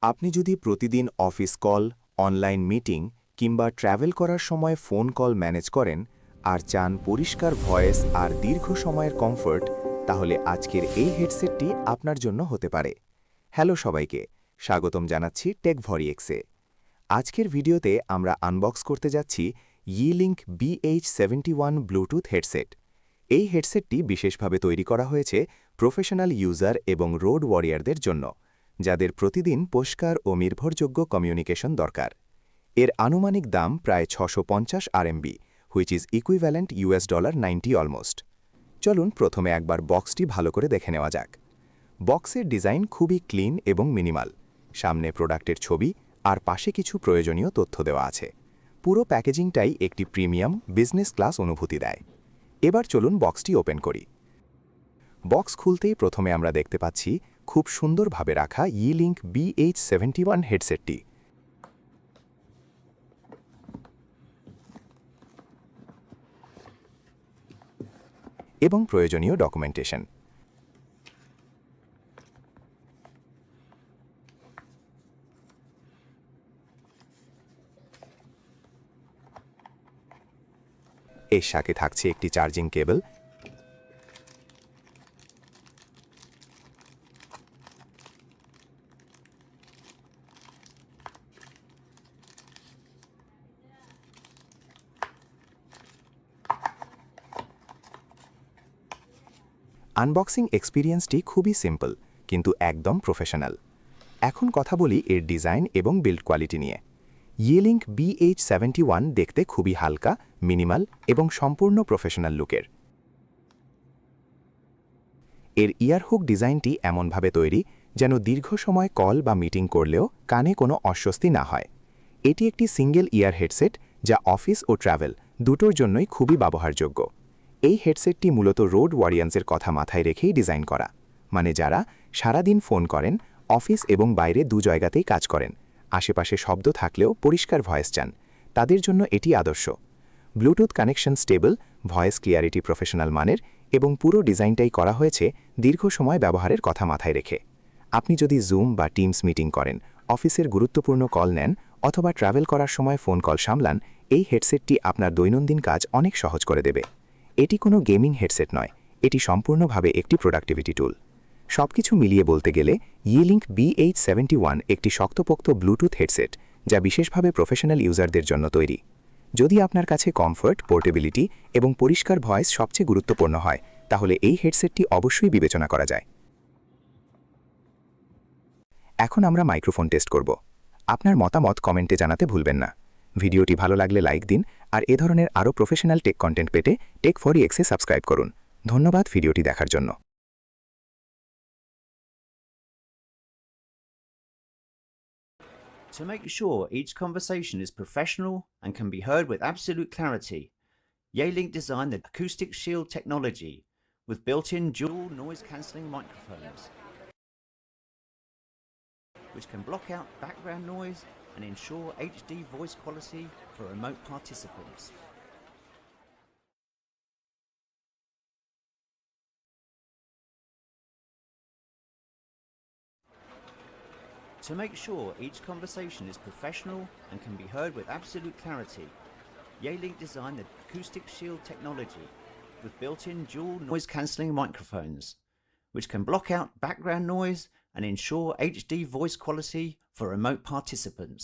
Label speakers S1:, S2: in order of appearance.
S1: আপনি যদি প্রতিদিন অফিস কল, অনলাইন মিটিং কিংবা ট্র্যাভেল করার সময় ফোন কল ম্যানেজ করেন আর চান পরিষ্কার ভয়েস আর দীর্ঘ সময়ের কমফোর্ট, তাহলে আজকের এই হেডসেটটি আপনার জন্য হতে পারে। হ্যালো সবাইকে, স্বাগতম জানাচ্ছি টেকভরিএক্সে। আজকের ভিডিওতে আমরা আনবক্স করতে যাচ্ছি Yealink BH71 ব্লুটুথ হেডসেট। এই হেডসেটটি বিশেষভাবে তৈরি করা হয়েছে প্রফেশনাল ইউজার এবং রোড ওয়ারিয়ারদের জন্য, যাদের প্রতিদিন পরিষ্কার ও নির্ভরযোগ্য কমিউনিকেশন দরকার। এর আনুমানিক দাম প্রায় 650 RMB, which is equivalent $90 almost. চলুন প্রথমে একবার বক্সটি ভালো করে দেখে নেওয়া যাক। বক্সের ডিজাইন খুবই ক্লিন এবং মিনিমাল। সামনে প্রোডাক্টের ছবি আর পাশে কিছু প্রয়োজনীয় তথ্য দেওয়া আছে। পুরো প্যাকেজিংটাই একটি প্রিমিয়াম বিজনেস ক্লাস অনুভূতি দেয়। এবার চলুন বক্সটি ওপেন করি। বক্স খুলতেই প্রথমে আমরা দেখতে পাচ্ছি খুব সুন্দরভাবে রাখা Yealink BH71 হেডসেটটি। এবং প্রয়োজনীয় ডকুমেন্টেশন। এর সাথে থাকছে একটি চার্জিং কেবল, আনবক্সিং এক্সপিরিয়েন্সটি খুবই সিম্পল কিন্তু একদম প্রফেশনাল। এখন কথা বলি এর ডিজাইন এবং বিল্ড কোয়ালিটি নিয়ে। Yealink BH71 দেখতে খুবই হালকা, মিনিমাল এবং সম্পূর্ণ প্রফেশনাল লুকের। এর ইয়ারহুক ডিজাইনটি এমনভাবে তৈরি যেন দীর্ঘ সময় কল বা মিটিং করলেও কানে কোনো অস্বস্তি না হয়। এটি একটি সিঙ্গেল ইয়ার হেডসেট যা অফিস ও ট্রাভেল দুটোর জন্যই খুবই ব্যবহারযোগ্য। এই হেডসেটটি মূলত রোড ওয়ারিয়ান্সের কথা মাথায় রেখেই ডিজাইন করা, মানে যারা সারাদিন ফোন করেন, অফিস এবং বাইরে দু জায়গাতেই কাজ করেন, আশেপাশে শব্দ থাকলেও পরিষ্কার ভয়েস চান, তাদের জন্য এটি আদর্শ। Bluetooth connection stable, voice clarity professional মানের এবং পুরো ডিজাইনটাই করা হয়েছে দীর্ঘ সময় ব্যবহারের কথা মাথায় রেখে। আপনি যদি জুম বা টিমস মিটিং করেন, অফিসের গুরুত্বপূর্ণ কল নেন অথবা ট্রাভেল করার সময় ফোন কল সামলান, এই হেডসেটটি আপনার দৈনন্দিন কাজ অনেক সহজ করে দেবে। এটি কোনো গেমিং হেডসেট নয়, এটি সম্পূর্ণভাবে একটি প্রোডাক্টিভিটি টুল। সবকিছু মিলিয়ে বলতে গেলে Yealink BH71 একটি শক্তপোক্ত ব্লুটুথ হেডসেট যা বিশেষভাবে প্রফেশনাল ইউজারদের জন্য তৈরি। যদি আপনার কাছে কমফোর্ট, পোর্টেবিলিটি এবং পরিষ্কার ভয়েস সবচেয়ে গুরুত্বপূর্ণ হয়, তাহলে এই হেডসেটটি অবশ্যই বিবেচনা করা যায়। এখন আমরা মাইক্রোফোন টেস্ট করব। আপনার মতামত কমেন্টে জানাতে ভুলবেন না। ভিডিওটি ভালো লাগলে লাইক দিন আর এ ধরনের আরও প্রফেশনাল টেক কন্টেন্ট পেতে টেকভরিএক্সে সাবস্ক্রাইব করুন। ধন্যবাদ ভিডিওটি দেখার জন্য।
S2: To make sure each conversation is professional and can be heard with absolute clarity, Yealink designed the acoustic shield technology with built-in dual noise-cancelling microphones, which can block out background noise and ensure HD voice quality for remote participants. To make sure each conversation is professional and can be heard with absolute clarity, Yealink designed the acoustic shield technology with built-in dual noise-cancelling microphones, which can block out background noise and ensure HD voice quality for remote participants.